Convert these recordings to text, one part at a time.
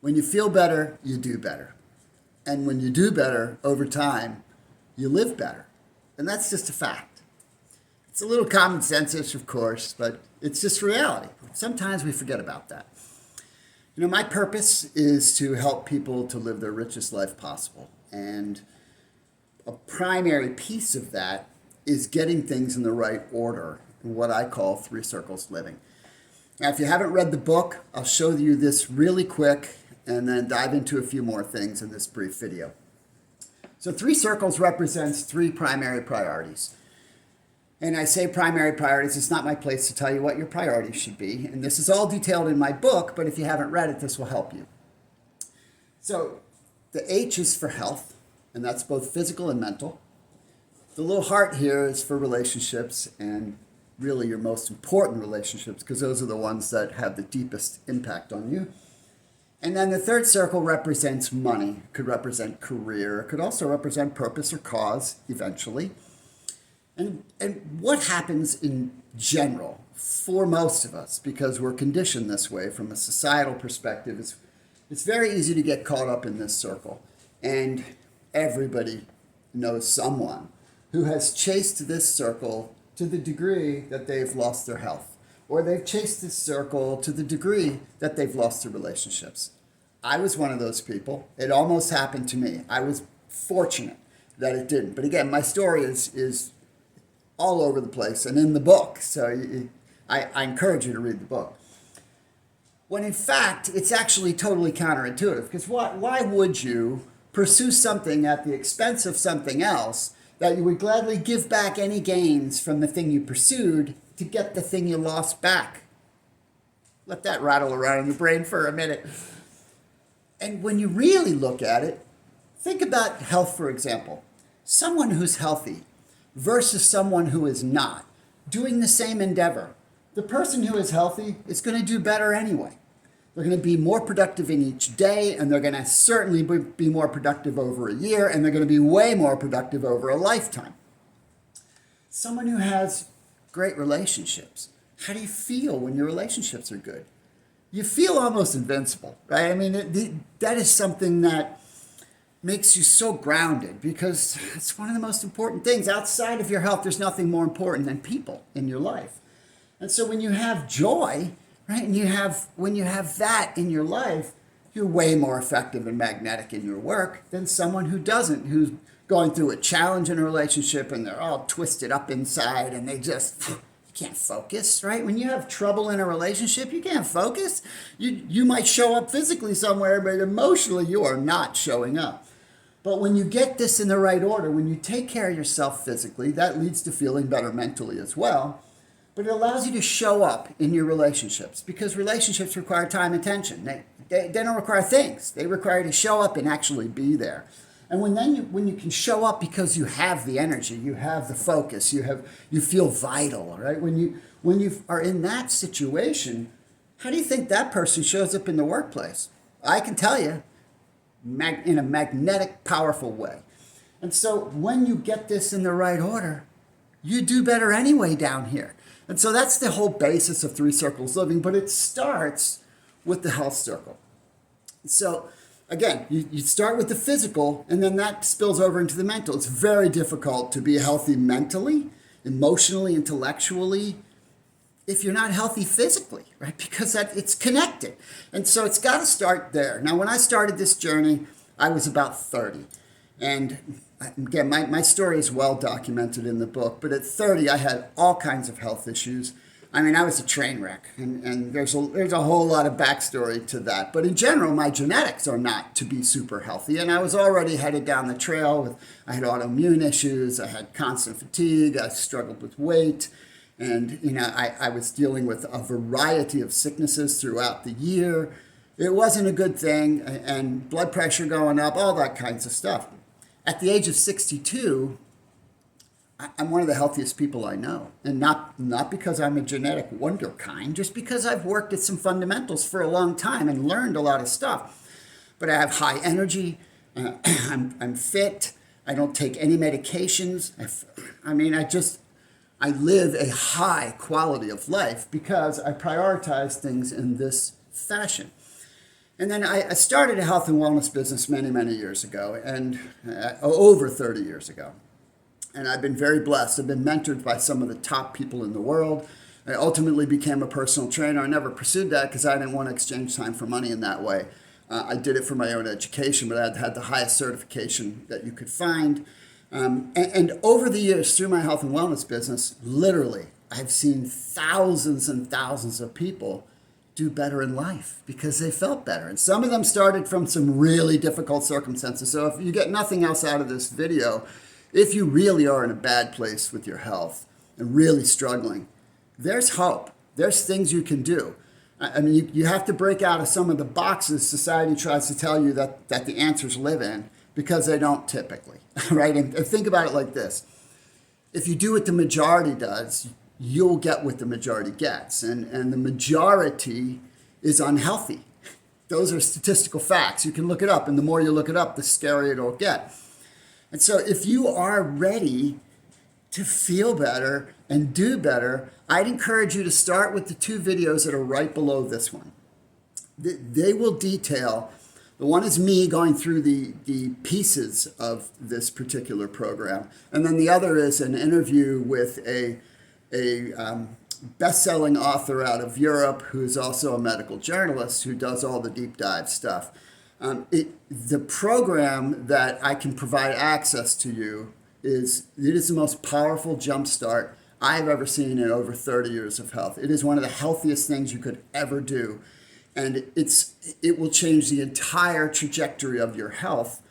When you feel better, you do better. And when you do better over time, you live better. And that's just a fact. It's a little common sense-ish, of course, but it's just reality. Sometimes we forget about that. My purpose is to help people to live their richest life possible. And a primary piece of that is getting things in the right order, in what I call three circles living. Now, if you haven't read the book, I'll show you this really quick and then dive into a few more things in this brief video. So three circles represents three primary priorities. And I say primary priorities, it's not my place to tell you what your priorities should be. And this is all detailed in my book, but if you haven't read it, this will help you. So the H is for health, and that's both physical and mental. The little heart here is for relationships, and really your most important relationships, because those are the ones that have the deepest impact on you. And then the third circle represents money. It could represent career. It could also represent purpose or cause eventually. And what happens in general for most of us, because we're conditioned this way from a societal perspective, is it's very easy to get caught up in this circle. And everybody knows someone who has chased this circle to the degree that they've lost their health. Or they've chased this circle to the degree that they've lost their relationships. I was one of those people. It almost happened to me. I was fortunate that it didn't. But again, my story is all over the place and in the book. So I encourage you to read the book. When in fact, it's actually totally counterintuitive. Because why would you pursue something at the expense of something else that you would gladly give back any gains from the thing you pursued to get the thing you lost back? Let that rattle around in your brain for a minute. And when you really look at it, think about health, for example. Someone who's healthy versus someone who is not, doing the same endeavor. The person who is healthy is going to do better anyway. They're going to be more productive in each day, and they're going to certainly be more productive over a year, and they're going to be way more productive over a lifetime. Someone who has great relationships. How do you feel when your relationships are good? You feel almost invincible, right? I mean, that is something that makes you so grounded, because it's one of the most important things. Outside of your health, there's nothing more important than people in your life. And so when you have joy, right, and when you have that in your life, you're way more effective and magnetic in your work than someone who doesn't, who's going through a challenge in a relationship and they're all twisted up inside and they just can't focus, right? When you have trouble in a relationship, you can't focus. You might show up physically somewhere, but emotionally you are not showing up. But when you get this in the right order, when you take care of yourself physically, that leads to feeling better mentally as well. But it allows you to show up in your relationships, because relationships require time and attention. They don't require things. They require you to show up and actually be there. And when you can show up because you have the energy, you have the focus, you feel vital, right? When you are in that situation, how do you think that person shows up in the workplace? I can tell you, in a magnetic, powerful way. And so when you get this in the right order, you do better anyway down here. And so that's the whole basis of three circles living, but it starts with the health circle. So again, you start with the physical, and then that spills over into the mental. It's very difficult to be healthy mentally, emotionally, intellectually, if you're not healthy physically, right? Because it's connected. And so it's got to start there. Now, when I started this journey, I was about 30. And again, my story is well documented in the book. But at 30, I had all kinds of health issues. I mean, I was a train wreck. And there's a whole lot of backstory to that. But in general, my genetics are not to be super healthy. And I was already headed down the trail. I had autoimmune issues. I had constant fatigue. I struggled with weight. And, I was dealing with a variety of sicknesses throughout the year. It wasn't a good thing, and blood pressure going up, all that kinds of stuff. At the age of 62, I'm one of the healthiest people I know. And not because I'm a genetic wonder kind, just because I've worked at some fundamentals for a long time and learned a lot of stuff. But I have high energy, I'm fit, I don't take any medications. I live a high quality of life because I prioritize things in this fashion. And then I started a health and wellness business many, many years ago, and over 30 years ago. And I've been very blessed. I've been mentored by some of the top people in the world. I ultimately became a personal trainer. I never pursued that because I didn't want to exchange time for money in that way. I did it for my own education, but I had the highest certification that you could find. And over the years, through my health and wellness business, literally, I've seen thousands and thousands of people do better in life because they felt better. And some of them started from some really difficult circumstances. So if you get nothing else out of this video, if you really are in a bad place with your health and really struggling, there's hope. There's things you can do. I mean, you have to break out of some of the boxes society tries to tell you that the answers live in, because they don't typically, right? And think about it like this. If you do what the majority does, you'll get what the majority gets. And the majority is unhealthy. Those are statistical facts. You can look it up, and the more you look it up, the scarier it'll get. And so if you are ready to feel better and do better, I'd encourage you to start with the 2 videos that are right below this one. They will detail, the one is me going through the pieces of this particular program, and then the other is an interview with a best-selling author out of Europe who's also a medical journalist who does all the deep dive stuff. The program that I can provide access to you is the most powerful jumpstart I've ever seen in over 30 years of health. It is one of the healthiest things you could ever do. And it will change the entire trajectory of your health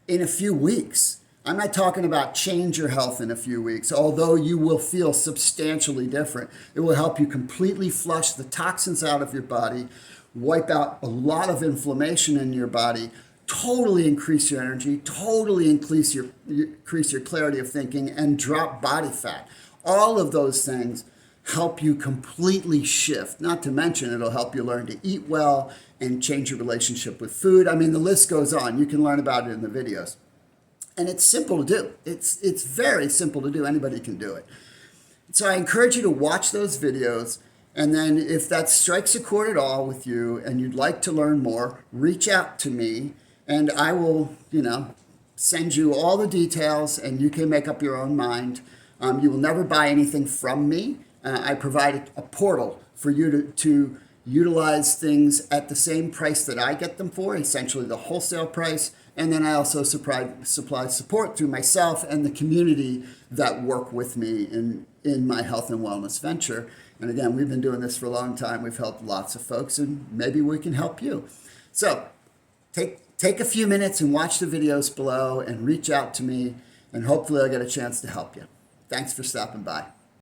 in a few weeks. I'm not talking about change your health in a few weeks, although you will feel substantially different. It will help you completely flush the toxins out of your body, wipe out a lot of inflammation in your body, totally increase your energy, totally increase your clarity of thinking, and drop body fat. All of those things help you completely shift. Not to mention, it'll help you learn to eat well and change your relationship with food. I mean, the list goes on. You can learn about it in the videos. And it's simple to do. It's very simple to do. Anybody can do it. So I encourage you to watch those videos. And then if that strikes a chord at all with you and you'd like to learn more, reach out to me and I will, send you all the details and you can make up your own mind. You will never buy anything from me. I provide a portal for you to utilize things at the same price that I get them for, essentially the wholesale price. And then I also supply support through myself and the community that work with me in my health and wellness venture. And again, we've been doing this for a long time. We've helped lots of folks, and maybe we can help you. So take a few minutes and watch the videos below and reach out to me, and hopefully I'll get a chance to help you. Thanks for stopping by.